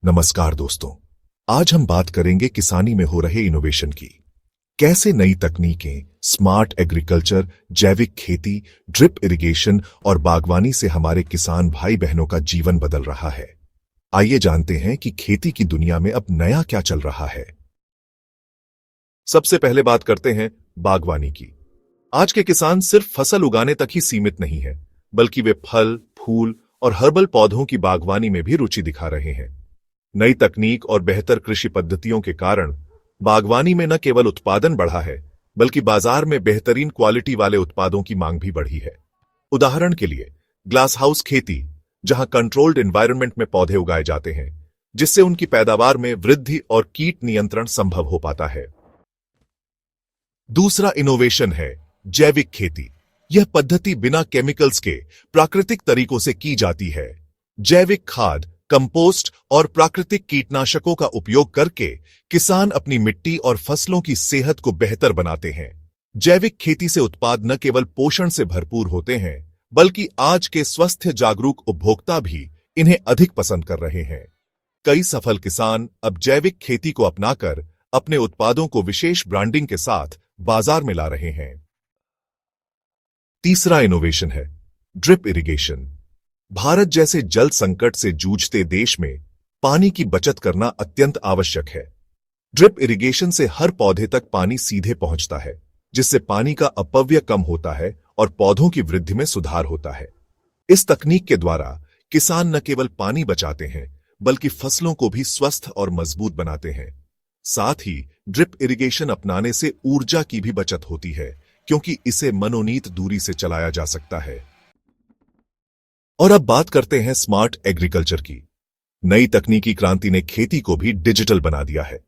नमस्कार दोस्तों, आज हम बात करेंगे किसानी में हो रहे इनोवेशन की। कैसे नई तकनीकें, स्मार्ट एग्रीकल्चर, जैविक खेती, ड्रिप इरिगेशन और बागवानी से हमारे किसान भाई बहनों का जीवन बदल रहा है। आइए जानते हैं कि खेती की दुनिया में अब नया क्या चल रहा है। सबसे पहले बात करते हैं बागवानी की। आज के किसान सिर्फ फसल उगाने तक ही सीमित नहीं है, बल्कि वे फल, फूल और हर्बल पौधों की बागवानी में भी रुचि दिखा रहे हैं। नई तकनीक और बेहतर कृषि पद्धतियों के कारण बागवानी में न केवल उत्पादन बढ़ा है, बल्कि बाजार में बेहतरीन क्वालिटी वाले उत्पादों की मांग भी बढ़ी है। उदाहरण के लिए ग्लास हाउस खेती, जहां कंट्रोल्ड एनवायरनमेंट में पौधे उगाए जाते हैं, जिससे उनकी पैदावार में वृद्धि और कीट नियंत्रण संभव हो पाता है। दूसरा इनोवेशन है जैविक खेती। यह पद्धति बिना केमिकल्स के प्राकृतिक तरीकों से की जाती है। जैविक खाद, कंपोस्ट और प्राकृतिक कीटनाशकों का उपयोग करके किसान अपनी मिट्टी और फसलों की सेहत को बेहतर बनाते हैं। जैविक खेती से उत्पाद न केवल पोषण से भरपूर होते हैं, बल्कि आज के स्वस्थ जागरूक उपभोक्ता भी इन्हें अधिक पसंद कर रहे हैं। कई सफल किसान अब जैविक खेती को अपनाकर अपने उत्पादों को विशेष ब्रांडिंग के साथ बाजार में ला रहे हैं। तीसरा इनोवेशन है ड्रिप इरिगेशन। भारत जैसे जल संकट से जूझते देश में पानी की बचत करना अत्यंत आवश्यक है। ड्रिप इरिगेशन से हर पौधे तक पानी सीधे पहुंचता है, जिससे पानी का अपव्यय कम होता है और पौधों की वृद्धि में सुधार होता है। इस तकनीक के द्वारा किसान न केवल पानी बचाते हैं, बल्कि फसलों को भी स्वस्थ और मजबूत बनाते हैं। साथ ही ड्रिप इरिगेशन अपनाने से ऊर्जा की भी बचत होती है, क्योंकि इसे मनोनीत दूरी से चलाया जा सकता है। और अब बात करते हैं स्मार्ट एग्रीकल्चर की। नई तकनीकी क्रांति ने खेती को भी डिजिटल बना दिया है।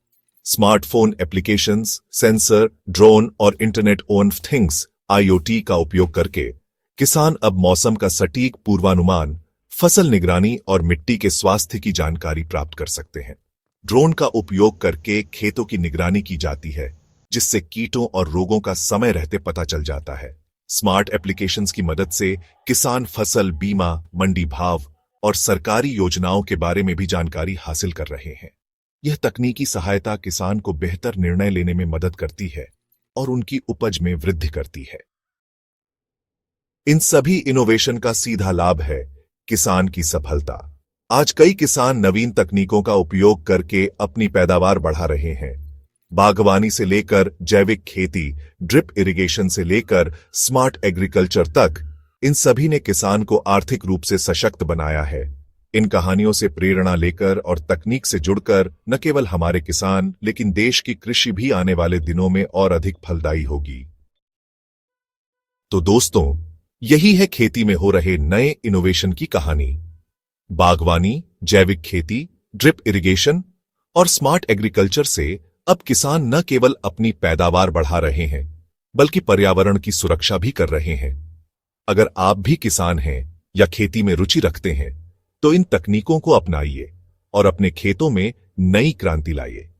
स्मार्टफोन एप्लीकेशंस, सेंसर, ड्रोन और इंटरनेट ऑफ थिंग्स (IoT) का उपयोग करके किसान अब मौसम का सटीक पूर्वानुमान, फसल निगरानी और मिट्टी के स्वास्थ्य की जानकारी प्राप्त कर सकते हैं। ड्रोन का उपयोग करके खेतों की निगरानी की जाती है, जिससे कीटों और रोगों का समय रहते पता चल जाता है। स्मार्ट एप्लीकेशंस की मदद से किसान फसल बीमा, मंडी भाव और सरकारी योजनाओं के बारे में भी जानकारी हासिल कर रहे हैं। यह तकनीकी सहायता किसान को बेहतर निर्णय लेने में मदद करती है और उनकी उपज में वृद्धि करती है। इन सभी इनोवेशन का सीधा लाभ है किसान की सफलता। आज कई किसान नवीन तकनीकों का उपयोग करके अपनी पैदावार बढ़ा रहे हैं। बागवानी से लेकर जैविक खेती, ड्रिप इरिगेशन से लेकर स्मार्ट एग्रीकल्चर तक, इन सभी ने किसान को आर्थिक रूप से सशक्त बनाया है। इन कहानियों से प्रेरणा लेकर और तकनीक से जुड़कर न केवल हमारे किसान, लेकिन देश की कृषि भी आने वाले दिनों में और अधिक फलदायी होगी। तो दोस्तों, यही है खेती में हो रहे नए इनोवेशन की कहानी। बागवानी, जैविक खेती, ड्रिप इरिगेशन और स्मार्ट एग्रीकल्चर से अब किसान न केवल अपनी पैदावार बढ़ा रहे हैं, बल्कि पर्यावरण की सुरक्षा भी कर रहे हैं। अगर आप भी किसान हैं या खेती में रुचि रखते हैं, तो इन तकनीकों को अपनाइए और अपने खेतों में नई क्रांति लाइए।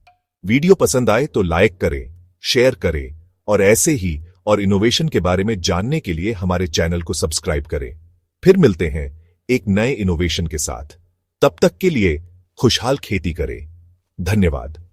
वीडियो पसंद आए तो लाइक करें, शेयर करें और ऐसे ही और इनोवेशन के बारे में जानने के लिए हमारे चैनल को सब्सक्राइब करें। फिर मिलते हैं एक नए इनोवेशन के साथ। तब तक के लिए खुशहाल खेती करें। धन्यवाद।